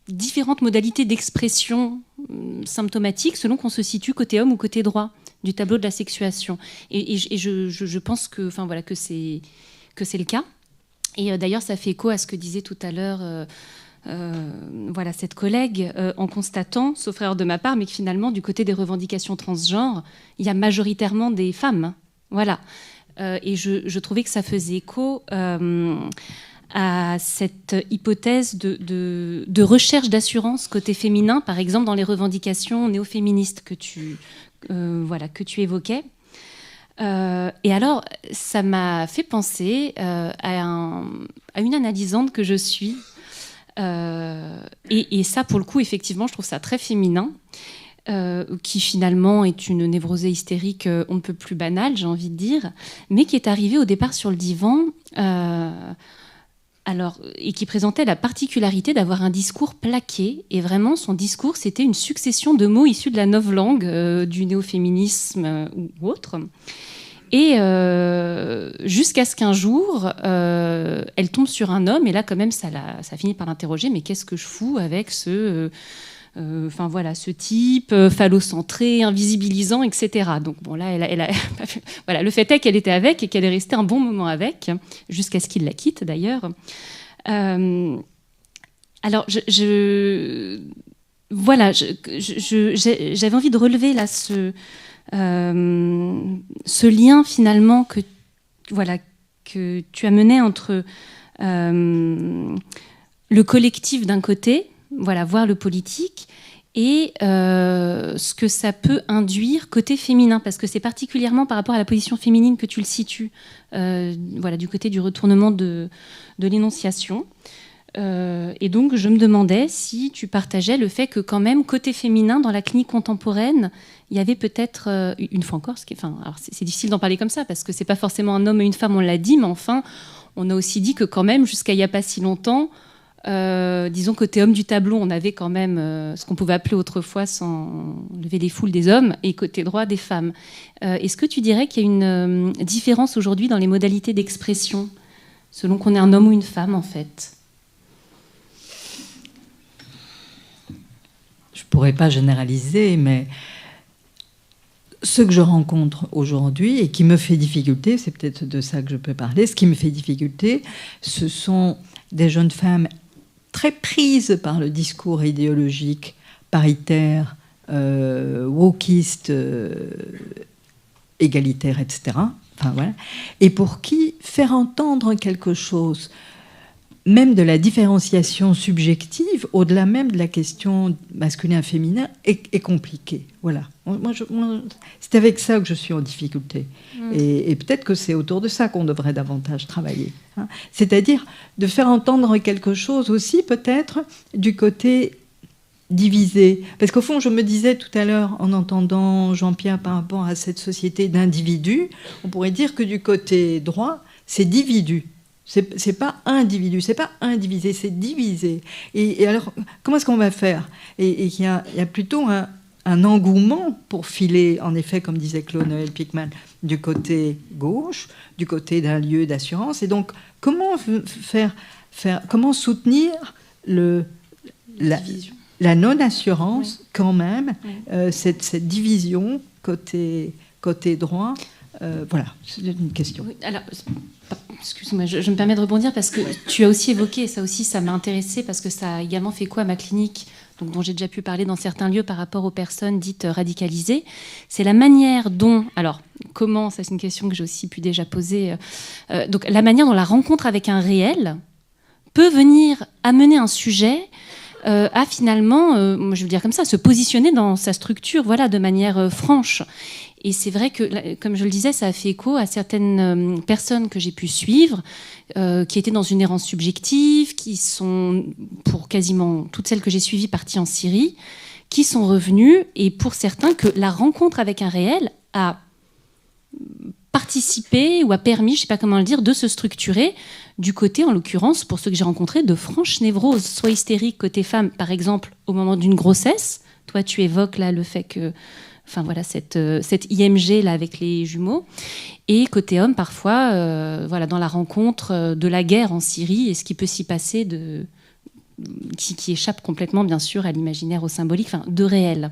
différentes modalités d'expression symptomatique selon qu'on se situe côté homme ou côté droit du tableau de la sexuation. Et je pense que, enfin, voilà, que c'est le cas. Et d'ailleurs, ça fait écho à ce que disait tout à l'heure voilà, cette collègue, en constatant, sauf erreur de ma part, mais que finalement, du côté des revendications transgenres, il y a majoritairement des femmes. Voilà. Et je trouvais que ça faisait écho à cette hypothèse de recherche d'assurance côté féminin, par exemple dans les revendications néo-féministes que tu évoquais. Et alors, ça m'a fait penser à une analysante que je suis. Et ça, pour le coup, effectivement, je trouve ça très féminin, qui finalement est une névrosée hystérique on ne peut plus banale, j'ai envie de dire, mais qui est arrivée au départ sur le divan et qui présentait la particularité d'avoir un discours plaqué. Et vraiment, son discours, c'était une succession de mots issus de la novlangue, du néo-féminisme ou autre. Et jusqu'à ce qu'un jour, elle tombe sur un homme, et là, quand même, ça finit par l'interroger, mais qu'est-ce que je fous avec ce type phallocentré, invisibilisant, etc. Donc bon, là, voilà, le fait est qu'elle était avec et qu'elle est restée un bon moment avec, jusqu'à ce qu'il la quitte d'ailleurs. Alors, j'avais envie de relever là ce lien finalement que tu as mené entre le collectif d'un côté, voilà, voir le politique, et ce que ça peut induire côté féminin, parce que c'est particulièrement par rapport à la position féminine que tu le situes, du côté du retournement de l'énonciation. Et donc, je me demandais si tu partageais le fait que quand même, côté féminin, dans la clinique contemporaine, il y avait peut-être, une fois encore, alors c'est difficile d'en parler comme ça, parce que c'est pas forcément un homme et une femme, on l'a dit, mais enfin, on a aussi dit que quand même, jusqu'à il n'y a pas si longtemps, disons côté homme du tableau, on avait quand même ce qu'on pouvait appeler autrefois, sans lever les foules, des hommes, et côté droit des femmes. Est-ce que tu dirais qu'il y a une différence aujourd'hui dans les modalités d'expression, selon qu'on est un homme ou une femme, en fait ? Je ne pourrais pas généraliser, mais ce que je rencontre aujourd'hui et qui me fait difficulté, c'est peut-être de ça que je peux parler, ce qui me fait difficulté, ce sont des jeunes femmes très prises par le discours idéologique paritaire, wokiste, égalitaire, etc. Enfin, voilà. Et pour qui faire entendre quelque chose, même de la différenciation subjective, au-delà même de la question masculin-féminin, est compliqué. Voilà. C'est avec ça que je suis en difficulté. Et peut-être que c'est autour de ça qu'on devrait davantage travailler. Hein. C'est-à-dire de faire entendre quelque chose aussi, peut-être, du côté divisé. Parce qu'au fond, je me disais tout à l'heure, en entendant Jean-Pierre par rapport à cette société d'individus, on pourrait dire que du côté droit, c'est dividu. C'est pas individu, c'est pas indivisé, c'est divisé. Et alors, comment est-ce qu'on va faire ? Et il y a plutôt un un engouement pour filer, en effet, comme disait Claude Noël Pickman, du côté gauche, du côté d'un lieu d'assurance. Et donc, comment comment soutenir la non-assurance, quand même, cette division côté droit. Voilà, c'est une question. Oui, alors, excuse-moi, je me permets de rebondir parce que tu as aussi évoqué, ça aussi, ça m'a intéressée parce que ça a également fait quoi à ma clinique, donc, dont j'ai déjà pu parler dans certains lieux par rapport aux personnes dites radicalisées. C'est la manière dont, alors, comment, ça c'est une question que j'ai aussi pu déjà poser, donc la manière dont la rencontre avec un réel peut venir amener un sujet à finalement, je veux dire comme ça, se positionner dans sa structure, voilà, de manière franche. Et c'est vrai que, comme je le disais, ça a fait écho à certaines personnes que j'ai pu suivre, qui étaient dans une errance subjective, qui sont, pour quasiment toutes celles que j'ai suivies, parties en Syrie, qui sont revenues, et pour certains, que la rencontre avec un réel a participé ou a permis, je ne sais pas comment le dire, de se structurer du côté, en l'occurrence, pour ceux que j'ai rencontrés, de franche névrose, soit hystérique côté femme, par exemple, au moment d'une grossesse. Toi, tu évoques là le fait que, enfin voilà, cette IMG là avec les jumeaux, et côté homme, parfois, voilà, dans la rencontre de la guerre en Syrie et ce qui peut s'y passer qui échappe complètement, bien sûr, à l'imaginaire, au symbolique, enfin, de réel.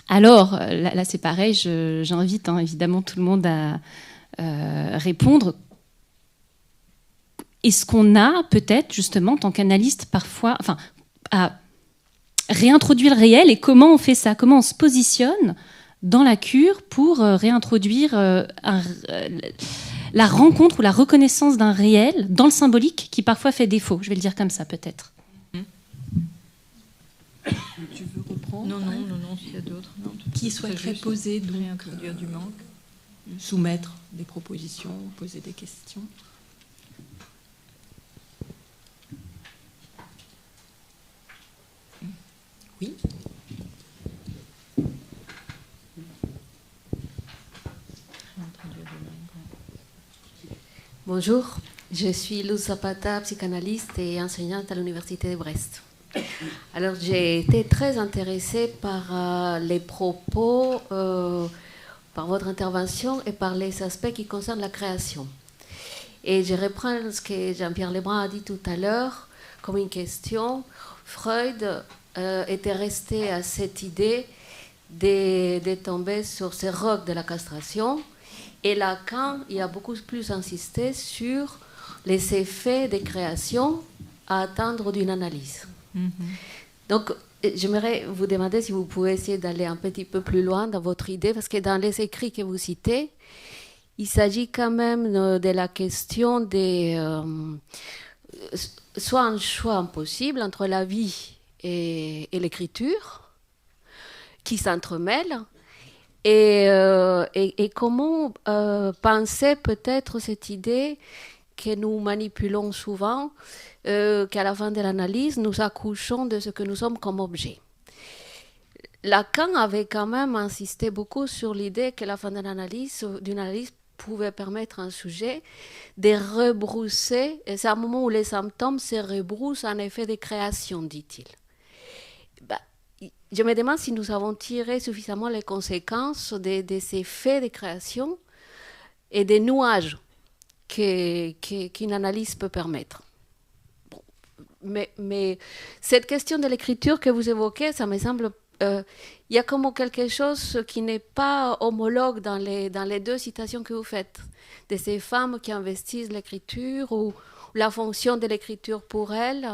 Alors, là, c'est pareil, j'invite évidemment tout le monde à répondre. Est-ce qu'on a peut-être, justement, en tant qu'analyste, parfois, enfin, à réintroduire le réel, et comment on fait ça? Comment on se positionne dans la cure pour réintroduire la rencontre ou la reconnaissance d'un réel dans le symbolique qui parfois fait défaut? Je vais le dire comme ça, peut-être. Tu veux reprendre? Non, s'il y a d'autres. Qui souhaiterait poser, donc, réintroduire du manque. Soumettre des propositions, poser des questions? Oui. Bonjour, je suis Luz Zapata, psychanalyste et enseignante à l'Université de Brest. Alors, j'ai été très intéressée par les propos, par votre intervention et par les aspects qui concernent la création. Et je reprends ce que Jean-Pierre Lebrun a dit tout à l'heure comme une question. Freud était resté à cette idée de tomber sur ces rocs de la castration. Et Lacan y a beaucoup plus insisté sur les effets des créations à attendre d'une analyse. Donc, j'aimerais vous demander si vous pouvez essayer d'aller un petit peu plus loin dans votre idée, parce que dans les écrits que vous citez, il s'agit quand même de la question des... soit un choix impossible entre la vie et l'écriture, qui s'entremêlent, et comment penser peut-être cette idée que nous manipulons souvent, qu'à la fin de l'analyse, nous accouchons de ce que nous sommes comme objet. Lacan avait quand même insisté beaucoup sur l'idée que la fin de l'analyse, d'une analyse, pouvait permettre à un sujet de rebrousser, et c'est un moment où les symptômes se rebroussent en effet de création, dit-il. Je me demande si nous avons tiré suffisamment les conséquences de ces faits de création et des nuages qu'une analyse peut permettre. Bon, mais cette question de l'écriture que vous évoquez, ça me semble... il y a comme quelque chose qui n'est pas homologue dans les deux citations que vous faites, de ces femmes qui investissent l'écriture ou la fonction de l'écriture pour elles,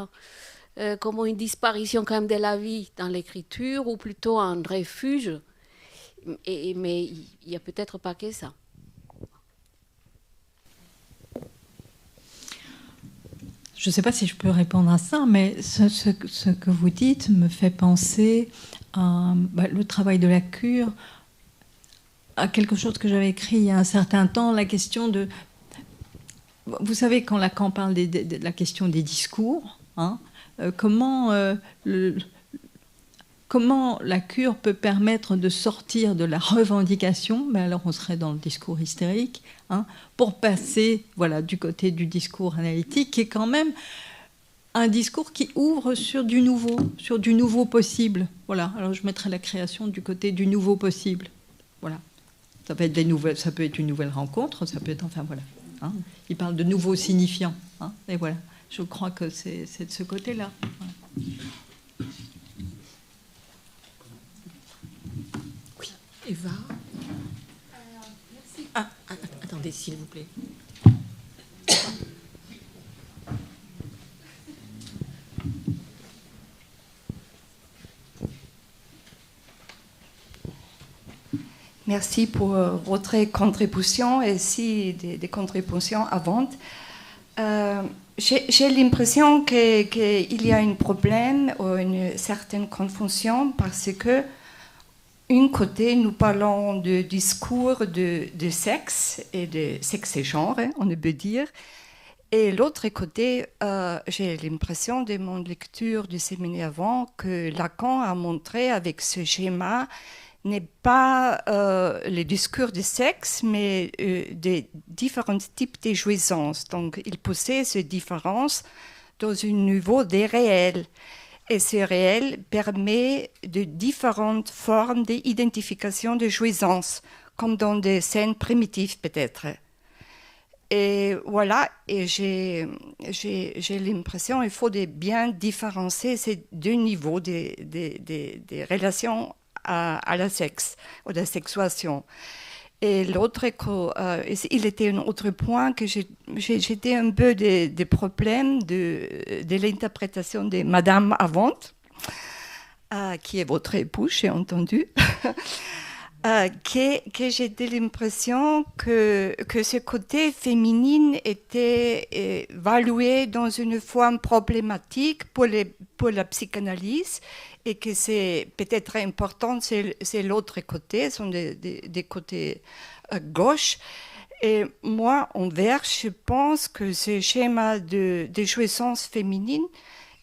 comme une disparition quand même de la vie dans l'écriture, ou plutôt un refuge. Mais il n'y a peut-être pas que ça. Je ne sais pas si je peux répondre à ça, mais ce que vous dites me fait penser à le travail de la cure, à quelque chose que j'avais écrit il y a un certain temps, la question de... Vous savez, quand Lacan parle de la question des discours, comment la cure peut permettre de sortir de la revendication, mais alors on serait dans le discours hystérique, pour passer du côté du discours analytique, qui est quand même un discours qui ouvre sur du nouveau possible. Voilà. Alors je mettrai la création du côté du nouveau possible. Voilà. Ça peut être ça peut être une nouvelle rencontre, ça peut être, enfin voilà. Hein. Il parle de nouveaux signifiants. Hein, et voilà. Je crois que c'est de ce côté-là. Voilà. Oui, Eva. Attendez, s'il vous plaît. Merci pour votre contribution et aussi des contributions avant. J'ai l'impression qu'il y a un problème ou une certaine confusion parce que, d'un côté, nous parlons de discours de sexe et genre, on peut dire, et l'autre côté, j'ai l'impression de mon lecture du séminaire avant que Lacan a montré avec ce schéma n'est pas le discours du sexe, mais des différents types de jouissances. Donc, il poussait ces différences dans un niveau des réels. Et ce réel permet de différentes formes d'identification de jouissance, comme dans des scènes primitives peut-être. Et voilà, et j'ai l'impression qu'il faut bien différencier ces deux niveaux des relations à la sexe, ou la sexuation. Et l'autre, il était un autre point que j'étais un peu des problèmes de l'interprétation de Madame Avant, qui est votre épouse, j'ai entendu, que j'étais l'impression que ce côté féminin était évalué dans une forme problématique pour la psychanalyse, et que c'est peut-être important, c'est l'autre côté, ce sont des côtés gauche. Et moi, envers, je pense que ce schéma de jouissance féminine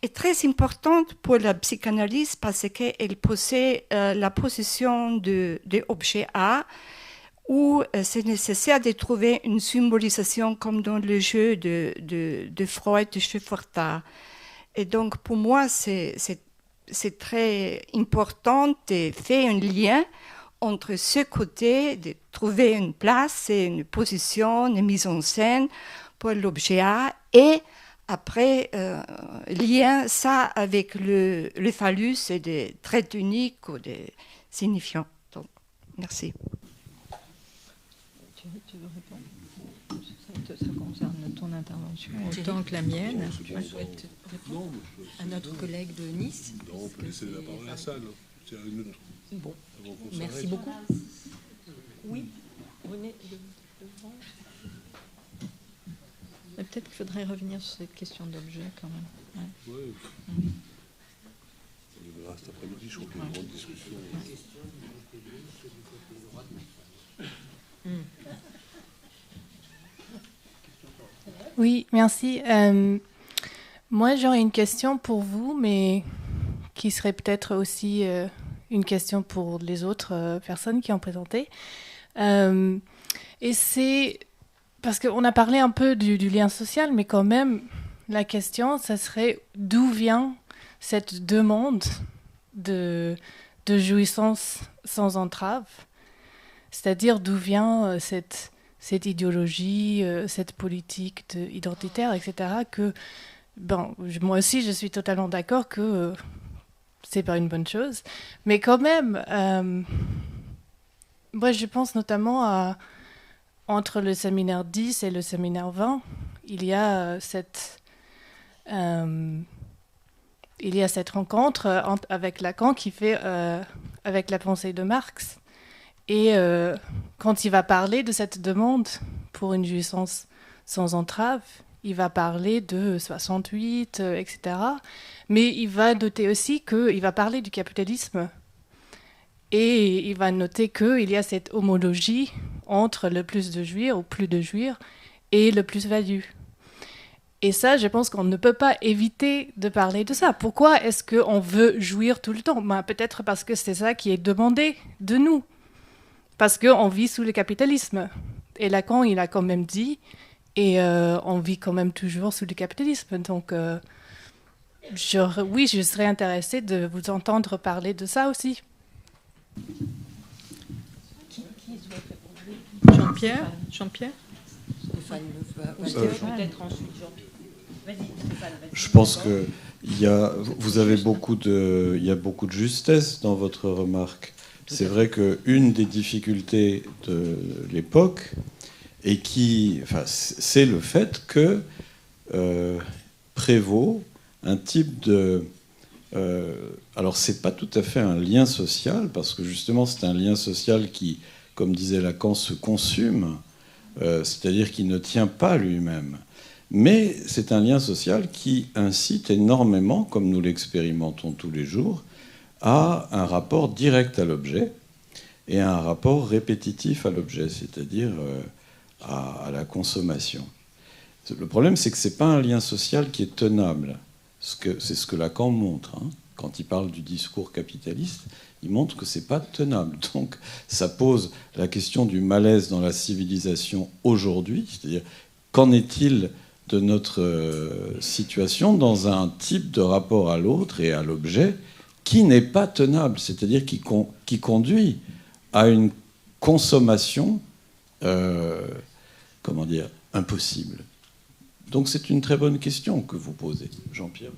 est très important pour la psychanalyse parce qu'elle possède la position de objet A, où c'est nécessaire de trouver une symbolisation comme dans le jeu de Freud chez Forta. Et donc, pour moi, c'est très important de faire un lien entre ce côté de trouver une place et une position, une mise en scène pour l'objet A, et après lien ça avec le phallus et des traits uniques ou des signifiants. Donc, merci. Tu veux répondre? Ça concerne ton intervention autant que la mienne. Non, à notre collègue de Nice. non, on peut laisser la parole à la salle. C'est une autre. Bon, Avant qu'on merci s'arrête. beaucoup. Oui, venez devant. Peut-être qu'il faudrait revenir sur cette question d'objet quand même. Ouais. Ouais. On le verra cet après-midi, je crois qu'il y a une grande discussion. Oui, merci. Moi, j'aurais une question pour vous, mais qui serait peut-être aussi une question pour les autres personnes qui ont présenté. Et c'est parce qu'on a parlé un peu du lien social, mais quand même, la question, ça serait d'où vient cette demande de jouissance sans entrave, c'est-à-dire d'où vient cette idéologie, cette politique identitaire, etc., que, bon, moi aussi, je suis totalement d'accord que c'est pas une bonne chose, mais quand même, moi, je pense notamment entre le séminaire 10 et le séminaire 20, il y a cette rencontre avec Lacan qui fait avec la pensée de Marx. Et quand il va parler de cette demande pour une jouissance sans entrave, il va parler de 68, etc. Mais il va noter aussi qu'il va parler du capitalisme. Et il va noter qu'il y a cette homologie entre le plus de jouir ou plus de jouir et le plus-value. Et ça, je pense qu'on ne peut pas éviter de parler de ça. Pourquoi est-ce qu'on veut jouir tout le temps? Peut-être parce que c'est ça qui est demandé de nous. Parce qu'on vit sous le capitalisme. Et Lacan, il a quand même dit, et on vit quand même toujours sous le capitalisme. Donc, Oui, je serais intéressée de vous entendre parler de ça aussi. Jean-Pierre Stéphane peut-être ensuite Jean-Pierre. Vas-y, Stéphane. Je pense que il y a beaucoup de justesse dans votre remarque. C'est vrai qu'une des difficultés de l'époque c'est le fait que prévaut un type de... alors, c'est pas tout à fait un lien social, parce que justement, c'est un lien social qui, comme disait Lacan, se consume, c'est-à-dire qui ne tient pas lui-même. Mais c'est un lien social qui incite énormément, comme nous l'expérimentons tous les jours, à un rapport direct à l'objet et à un rapport répétitif à l'objet, c'est-à-dire à la consommation. Le problème, c'est que ce n'est pas un lien social qui est tenable. C'est ce que Lacan montre. Quand il parle du discours capitaliste, il montre que ce n'est pas tenable. Donc ça pose la question du malaise dans la civilisation aujourd'hui, c'est-à-dire qu'en est-il de notre situation dans un type de rapport à l'autre et à l'objet qui n'est pas tenable, c'est-à-dire qui conduit à une consommation impossible. Donc c'est une très bonne question que vous posez, Jean-Pierre.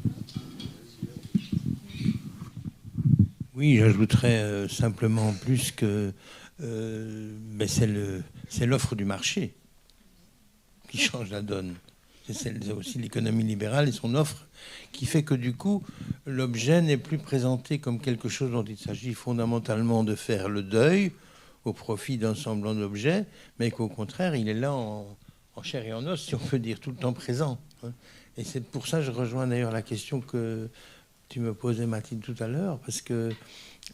Oui, j'ajouterais simplement plus que c'est l'offre du marché qui change la donne. C'est aussi l'économie libérale et son offre qui fait que du coup, l'objet n'est plus présenté comme quelque chose dont il s'agit fondamentalement de faire le deuil au profit d'un semblant d'objet, mais qu'au contraire, il est là en chair et en os, si on peut dire, tout le temps présent. Et c'est pour ça que je rejoins d'ailleurs la question que tu me posais, Mathilde, tout à l'heure, parce que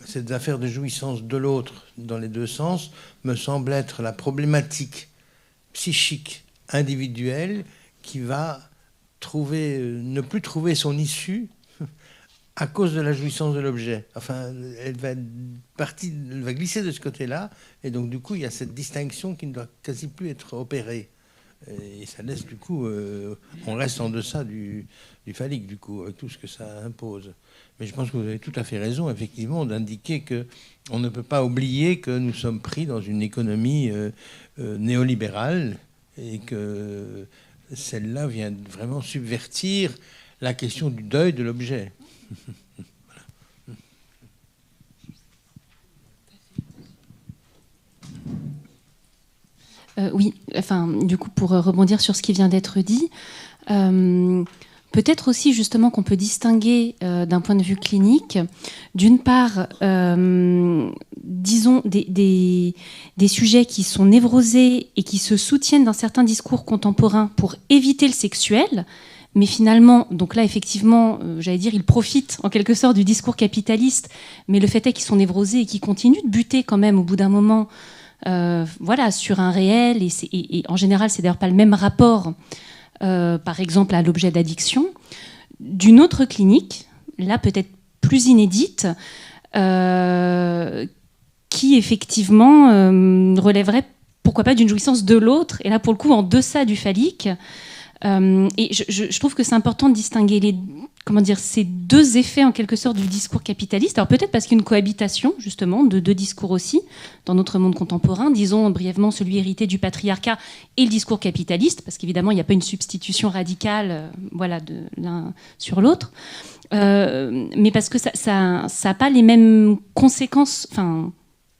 cette affaire de jouissance de l'autre, dans les deux sens, me semble être la problématique psychique individuelle qui va ne plus trouver son issue à cause de la jouissance de l'objet. Enfin, elle va glisser de ce côté-là, et donc du coup, il y a cette distinction qui ne doit quasi plus être opérée. Et ça laisse, du coup, on reste en deçà du phallique, du coup, avec tout ce que ça impose. Mais je pense que vous avez tout à fait raison, effectivement, d'indiquer qu'on ne peut pas oublier que nous sommes pris dans une économie néolibérale et que celle-là vient vraiment subvertir la question du deuil de l'objet. Oui, enfin, du coup, pour rebondir sur ce qui vient d'être dit, peut-être aussi justement qu'on peut distinguer d'un point de vue clinique, d'une part, disons, des sujets qui sont névrosés et qui se soutiennent dans certains discours contemporains pour éviter le sexuel, mais finalement, donc là, effectivement, j'allais dire, ils profitent en quelque sorte du discours capitaliste, mais le fait est qu'ils sont névrosés et qu'ils continuent de buter quand même au bout d'un moment sur un réel, et en général, c'est d'ailleurs pas le même rapport, par exemple, à l'objet d'addiction. D'une autre clinique, là peut-être plus inédite, qui effectivement relèverait, pourquoi pas, d'une jouissance de l'autre, et là pour le coup en deçà du phallique. Et je trouve que c'est important de distinguer ces deux effets en quelque sorte du discours capitaliste. Alors peut-être parce qu'il y a une cohabitation justement de deux discours aussi dans notre monde contemporain, disons brièvement celui hérité du patriarcat et le discours capitaliste, parce qu'évidemment il n'y a pas une substitution radicale de l'un sur l'autre, mais parce que ça n'a pas les mêmes conséquences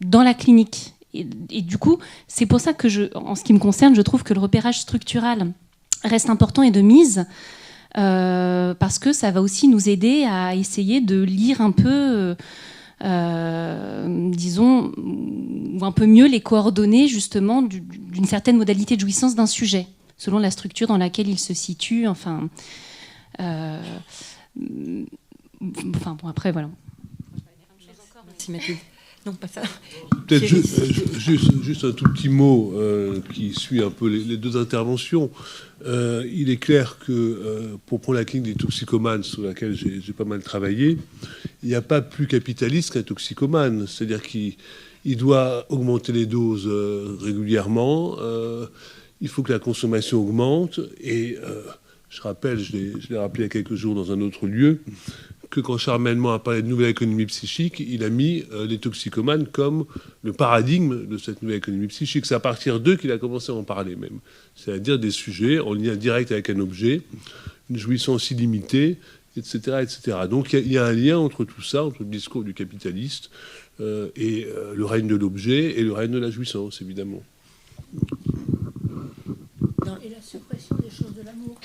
dans la clinique. Et du coup, c'est pour ça que en ce qui me concerne, je trouve que le repérage structural reste important et de mise, parce que ça va aussi nous aider à essayer de lire un peu, disons, ou un peu mieux les coordonnées justement d'une certaine modalité de jouissance d'un sujet, selon la structure dans laquelle il se situe. Après, voilà. Merci Mathilde. Non, pas ça. Peut-être juste un tout petit mot qui suit un peu les deux interventions. Il est clair que, pour prendre la clinique des toxicomanes, sur laquelle j'ai pas mal travaillé, il n'y a pas plus capitaliste qu'un toxicomane. C'est-à-dire qu'il doit augmenter les doses régulièrement, il faut que la consommation augmente, et Je rappelle, je l'ai rappelé il y a quelques jours dans un autre lieu, que quand Charles Melman a parlé de nouvelle économie psychique, il a mis les toxicomanes comme le paradigme de cette nouvelle économie psychique. C'est à partir d'eux qu'il a commencé à en parler même. C'est-à-dire des sujets en lien direct avec un objet, une jouissance illimitée, etc. etc. Donc il y a un lien entre tout ça, entre le discours du capitaliste et le règne de l'objet et le règne de la jouissance, évidemment. Et la suppression des choses de l'amour.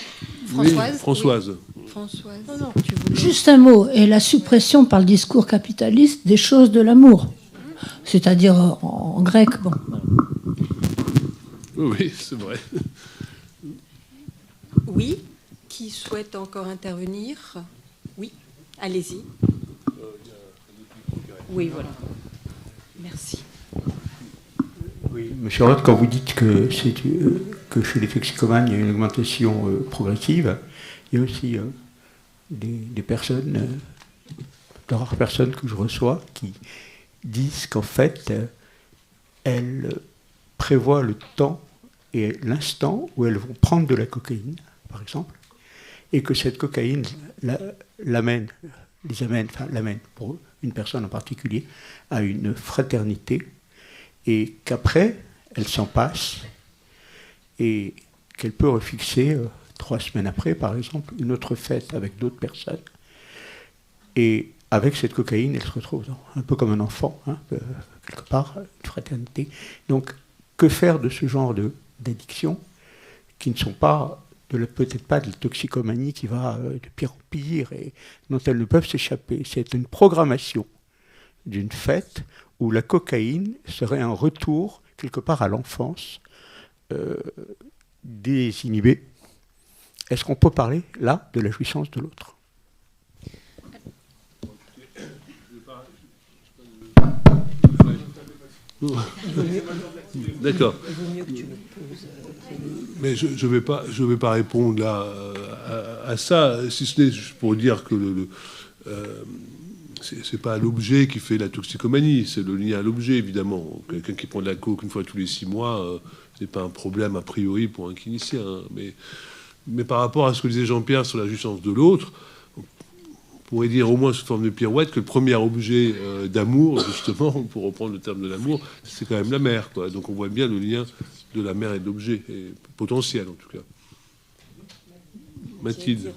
Françoise. Oui, Françoise. Oui. Françoise. Non, tu voulais... Juste un mot. Et la suppression par le discours capitaliste des choses de l'amour. C'est-à-dire en grec. Bon. Oui, c'est vrai. Oui. Qui souhaite encore intervenir? Oui. Allez-y. Oui, voilà. Merci. Oui, Monsieur Roth, quand vous dites que chez les toxicomanes, il y a une augmentation progressive, il y a aussi des personnes, de rares personnes que je reçois, qui disent qu'en fait, elles prévoient le temps et l'instant où elles vont prendre de la cocaïne, par exemple, et que cette cocaïne l'amène pour une personne en particulier à une fraternité, et qu'après, elle s'en passe, et qu'elle peut refixer 3 semaines après, par exemple, une autre fête avec d'autres personnes. Et avec cette cocaïne, elle se retrouve un peu comme un enfant, hein, quelque part, une fraternité. Donc, que faire de ce genre d'addictions qui ne sont pas, peut-être pas de la toxicomanie qui va de pire en pire et dont elles ne peuvent s'échapper. C'est une programmation d'une fête où la cocaïne serait un retour quelque part à l'enfance désinhibée. Est-ce qu'on peut parler là de la jouissance de l'autre? D'accord. Mais je ne vais pas répondre là à ça, si ce n'est juste pour dire que c'est pas l'objet qui fait la toxicomanie, c'est le lien à l'objet, évidemment. Quelqu'un qui prend de la coke une fois tous les 6 mois, c'est pas un problème a priori pour un clinicien. Hein. Mais par rapport à ce que disait Jean-Pierre sur la jouissance de l'autre, on pourrait dire au moins sous forme de pirouette que le premier objet d'amour, justement, pour reprendre le terme de l'amour, c'est quand même la mère, quoi. Donc on voit bien le lien de la mère et de l'objet, potentiel en tout cas. Mathilde.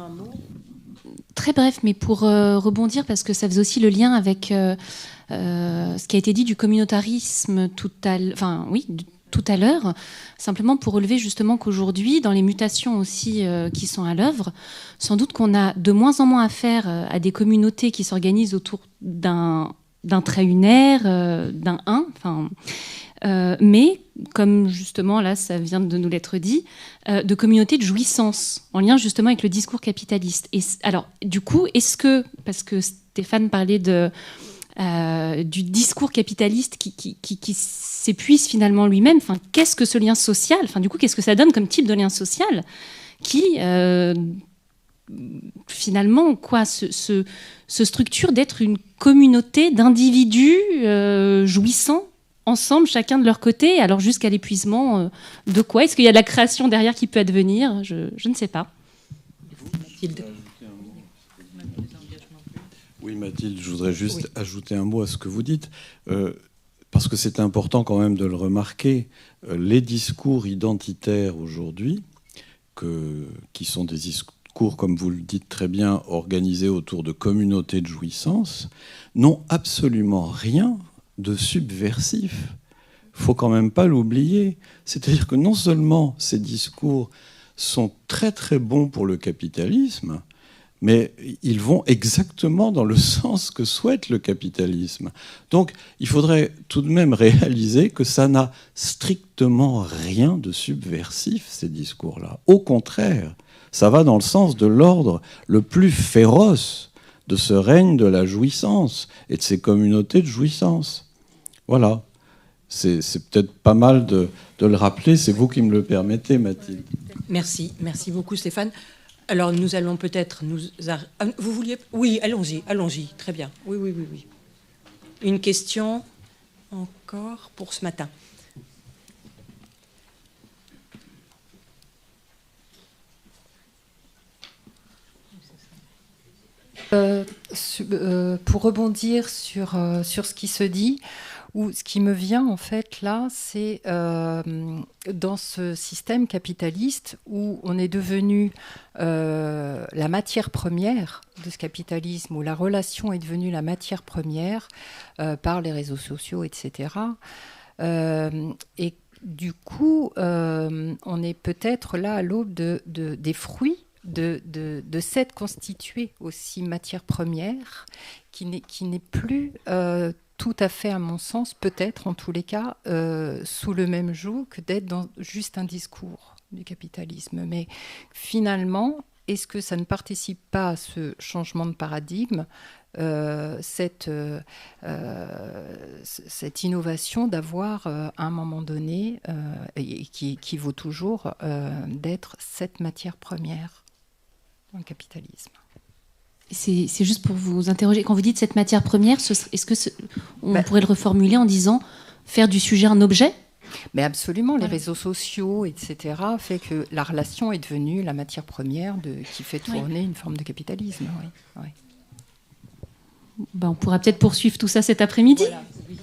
Très bref, mais pour rebondir, parce que ça faisait aussi le lien avec ce qui a été dit du communautarisme tout à l'heure, simplement pour relever justement qu'aujourd'hui, dans les mutations aussi qui sont à l'œuvre, sans doute qu'on a de moins en moins affaire à des communautés qui s'organisent autour d'un trait unaire, d'un mais, comme justement là, ça vient de nous l'être dit, de communautés de jouissance, en lien justement avec le discours capitaliste. Et alors, du coup, parce que Stéphane parlait du discours capitaliste qui s'épuise finalement lui-même, qu'est-ce que ce lien social, du coup, qu'est-ce que ça donne comme type de lien social qui, finalement, se structure d'être une communauté d'individus jouissant ensemble, chacun de leur côté, alors jusqu'à l'épuisement de quoi? Est-ce qu'il y a de la création derrière qui peut advenir? Je ne sais pas. Mathilde. Oui, Mathilde, je voudrais juste ajouter un mot à ce que vous dites, parce que c'est important quand même de le remarquer. Les discours identitaires aujourd'hui, qui sont des discours, comme vous le dites très bien, organisés autour de communautés de jouissance, n'ont absolument rien de subversif. Il ne faut quand même pas l'oublier. C'est-à-dire que non seulement ces discours sont très très bons pour le capitalisme, mais ils vont exactement dans le sens que souhaite le capitalisme. Donc il faudrait tout de même réaliser que ça n'a strictement rien de subversif, ces discours-là. Au contraire, ça va dans le sens de l'ordre le plus féroce de ce règne de la jouissance et de ces communautés de jouissance. Voilà. C'est peut-être pas mal de le rappeler. C'est vous qui me le permettez, Mathilde. Merci beaucoup, Stéphane. Alors, nous allons peut-être vous vouliez... Oui, allons-y, très bien. Oui. Une question encore pour ce matin. Pour rebondir sur ce qui se dit, ou ce qui me vient en fait là, c'est dans ce système capitaliste où on est devenu la matière première de ce capitalisme, où la relation est devenue la matière première par les réseaux sociaux, etc. Et du coup, on est peut-être là à l'aube des fruits de cette constituée aussi matière première qui n'est plus tout à fait, à mon sens, peut-être en tous les cas, sous le même joug que d'être dans juste un discours du capitalisme. Mais finalement, est-ce que ça ne participe pas à ce changement de paradigme, cette innovation d'avoir, à un moment donné, et qui vaut toujours, d'être cette matière première dans le capitalisme? C'est juste pour vous interroger. Quand vous dites cette matière première, est-ce que on pourrait le reformuler en disant faire du sujet un objet? Mais absolument, les réseaux sociaux, etc., fait que la relation est devenue la matière première qui fait tourner une forme de capitalisme. Oui. Ben, on pourra peut-être poursuivre tout ça cet après-midi. Voilà.